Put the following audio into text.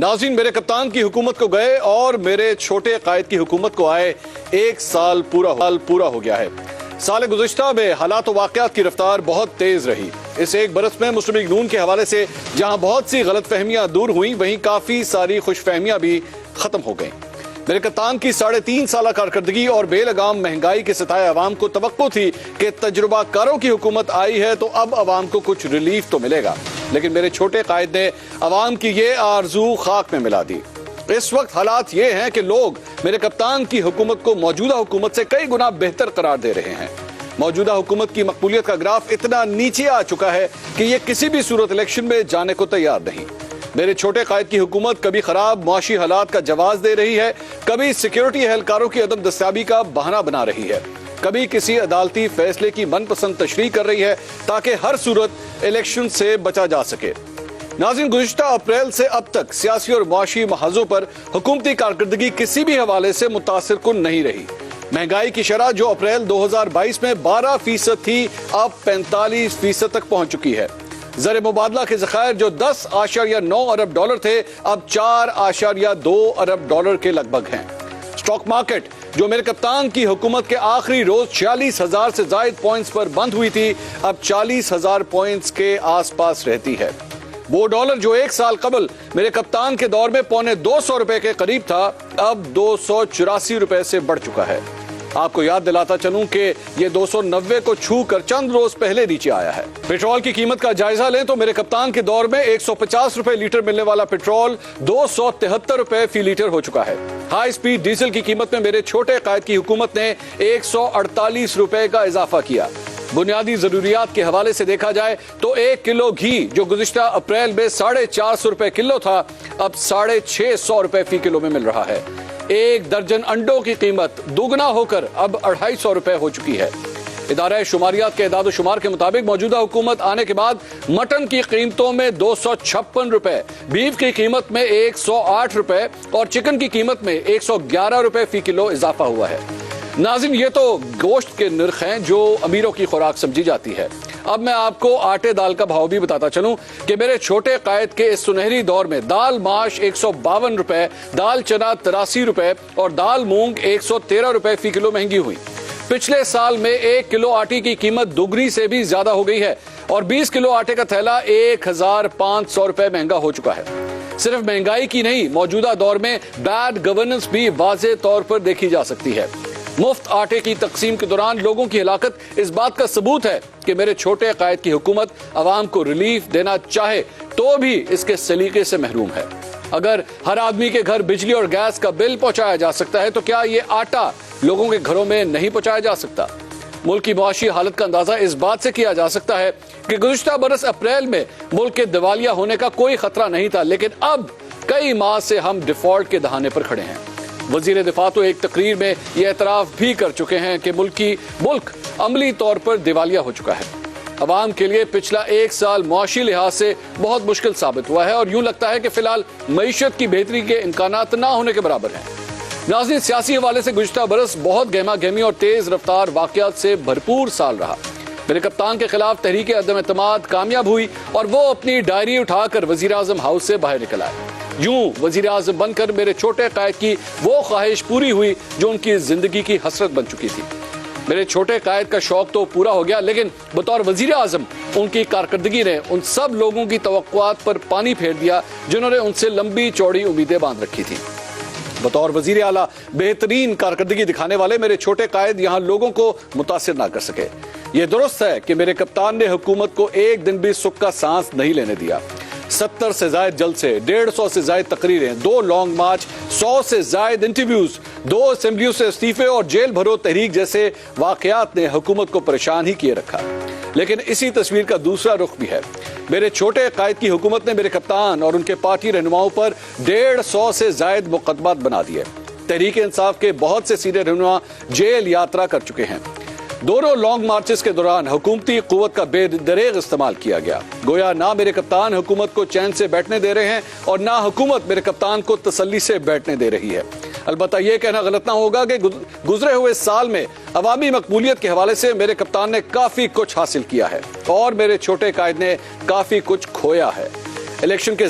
नाज़रीन, मेरे कप्तान की हुकूमत को गए और मेरे छोटे कायद की हुकूमत को आए 1 साल पूरा हो गया है। साल गुज़िश्ता में हालात और वाक़यात की रफ्तार बहुत तेज रही। इस 1 बरस में मुस्लिम लीग नून के हवाले से जहां बहुत सी गलतफहमियां दूर हुई, वहीं काफी सारी खुशफहमियां भी खत्म हो गईं। मेरे कप्तान की 3.5 साल कारकर्दगी और बेलगाम महंगाई के सताए अवाम को तवक्को थी कि तजुर्बाकारों की हुकूमत आई है तो अब अवाम को कुछ रिलीफ तो मिलेगा, लेकिन मेरे छोटे कायद ने अवाम की ये आरजू खाक में मिला दी। इस वक्त हालात ये हैं कि लोग मेरे कप्तान की हुकूमत को मौजूदा हुकूमत से कई गुना बेहतर करार दे रहे हैं। मौजूदा हुकूमत की मकबूलियत का ग्राफ इतना नीचे आ चुका है कि ये किसी भी सूरत इलेक्शन में जाने को तैयार नहीं। मेरे छोटे कायद की हुकूमत कभी खराब मुआशी हालात का जवाब दे रही है, कभी सिक्योरिटी एहलकारों की अदम दस्ताबी का बहाना बना रही है, कभी किसी अदालती फैसले की मनपसंद तशरीह कर रही है ताकि हर सूरत इलेक्शन से बचा जा सके। नाज़रीन, गुज़िश्ता अप्रैल से अब तक सियासी और मुआशी महाजों पर हुकूमती कारकर्दगी किसी भी हवाले से मुतासिर कुन नहीं रही। महंगाई की शरह जो अप्रैल 2022 में 12% थी, अब 45% तक पहुंच चुकी है। ज़र मुबादला के ज़खायर जो 10.9 अरब डॉलर थे, अब 4.2 अरब डॉलर के लगभग हैं। स्टॉक मार्केट जो मेरे कप्तान की हुकूमत के आखिरी रोज 46,000 से ज्यादा पॉइंट्स पर बंद हुई थी, अब 40,000 पॉइंट्स के आसपास रहती है। वो डॉलर जो 1 साल कबल मेरे कप्तान के दौर में 225 रुपए के करीब था, अब 284 रुपए से बढ़ चुका है। आपको याद दिलाता चलूं कि ये 290 को छू कर चंद रोज पहले नीचे आया है। पेट्रोल की कीमत का जायजा लें तो मेरे कप्तान के दौर में 150 रुपए लीटर मिलने वाला पेट्रोल 273 रुपए फी लीटर हो चुका है। हाई स्पीड डीजल की कीमत में मेरे छोटे कायद की हुकूमत ने 148 रुपए का इजाफा किया। बुनियादी जरूरियात के हवाले से देखा जाए तो 1 किलो घी जो गुज़िश्ता अप्रैल में 450 रुपए किलो था, अब 650 रुपए फी किलो में मिल रहा है। 1 दर्जन अंडों की कीमत दुगना होकर अब 250 रुपए हो चुकी है। इदारा शुमारियात के इदाद शुमार के मुताबिक मौजूदा हुकूमत आने के बाद मटन की कीमतों में 256 रुपए, बीफ की कीमत में 108 रुपए और चिकन की कीमत में 111 रुपए फी किलो इजाफा हुआ है। नाज़रीन, ये तो गोश्त के निर्ख हैं जो अमीरों की खुराक समझी जाती है। अब मैं आपको आटे दाल का भाव भी बताता चलूं कि मेरे छोटे कायद के इस सुनहरी दौर में दाल माश 152 रुपए, दाल चना 83 रुपए और दाल मूंग 113 रुपए फी किलो महंगी हुई। पिछले साल में 1 किलो आटे की कीमत दुगनी से भी ज्यादा हो गई है और 20 किलो आटे का थैला 1500 रुपए महंगा हो चुका है। सिर्फ महंगाई की नहीं, मौजूदा दौर में बैड गवर्नेंस भी वाज़ेह तौर पर देखी जा सकती है। मुफ्त आटे की तकसीम के दौरान लोगों की हिलाकत इस बात का सबूत है कि मेरे छोटे कायद की हुकूमत अवाम को रिलीफ देना चाहे तो भी इसके सलीके से महरूम है। अगर हर आदमी के घर बिजली और गैस का बिल पहुंचाया जा सकता है तो क्या ये आटा लोगों के घरों में नहीं पहुंचाया जा सकता? मुल्क की मुआशी हालत का अंदाजा इस बात से किया जा सकता है कि गुज़िश्ता बरस अप्रैल में मुल्क के दिवालिया होने का कोई खतरा नहीं था, लेकिन अब कई माह से हम डिफॉल्ट के दहाने पर खड़े हैं। वजीर दिफा तो एक तकरीर में यह एतराफ भी कर चुके हैं कि मुल्क अमली तौर पर दिवालिया हो चुका है। अवाम के लिए पिछला 1 साल मुआशी लिहाज से बहुत मुश्किल साबित हुआ है और यूं लगता है कि फिलहाल मईशत की बेहतरी के इम्कानात ना होने के बराबर हैं। नाज़रीन, सियासी हवाले से गुज़िश्ता बरस बहुत गहमा गहमी और तेज रफ्तार वाक़यात से भरपूर साल रहा। मेरे कप्तान के खिलाफ तहरीक अदम एतमाद कामयाब हुई और वो अपनी डायरी उठाकर वज़ीर आज़म हाउस से बाहर निकल आए। यूं वज़ीर आज़म बनकर मेरे छोटे कायद की वो ख्वाहिश पूरी हुई जो उनकी जिंदगी की हसरत बन चुकी थी। मेरे छोटे कायद का शौक तो पूरा हो गया, लेकिन बतौर वज़ीर आज़म उनकी कारकर्दगी ने उन सब लोगों की तवक्कुआत पर पानी फेर दिया जिन्होंने उनसे लंबी चौड़ी उम्मीदें बांध रखी थी। बतौर वज़ीर आला बेहतरीन कारकर्दगी दिखाने वाले मेरे छोटे कायद यहाँ लोगों को मुतासिर ना कर सके। ये दुरुस्त है कि मेरे कप्तान ने हुकूमत को एक दिन भी सुख का सांस नहीं लेने दिया। 70 से ज्यादा जलसे, 150 से ज्यादा तकरीरें, 2 लॉन्ग मार्च, 100 से ज्यादा इंटरव्यूज, 2 असेंबलियों से इस्तीफे और जेल भरो तहरीक जैसे वाकयात ने हुकूमत को परेशान ही किए रखा। लेकिन इसी तस्वीर का दूसरा रुख भी है। मेरे छोटे कायद की हुकूमत ने मेरे कप्तान और उनके पार्टी रहनुमाओं पर 150 से ज्यादा मुकदमात बना दिए। तहरीक इंसाफ के बहुत से सीनियर रहनुमा जेल यात्रा कर चुके हैं। दोनों लॉन्ग मार्चेस के दौरान हुकूमती कुव्वत का बेदरेग इस्तेमाल किया गया। गोया ना मेरे कप्तान हुकूमत को चैन से बैठने दे रहे हैं और ना हुकूमत मेरे कप्तान को तसल्ली से बैठने दे रही है। अलबत्ता यह कहना गलत ना होगा कि गुजरे हुए साल में अवामी मकबूलियत के हवाले से मेरे कप्तान ने काफी कुछ हासिल किया है और मेरे छोटे कायद ने काफी कुछ खोया है। इलेक्शन के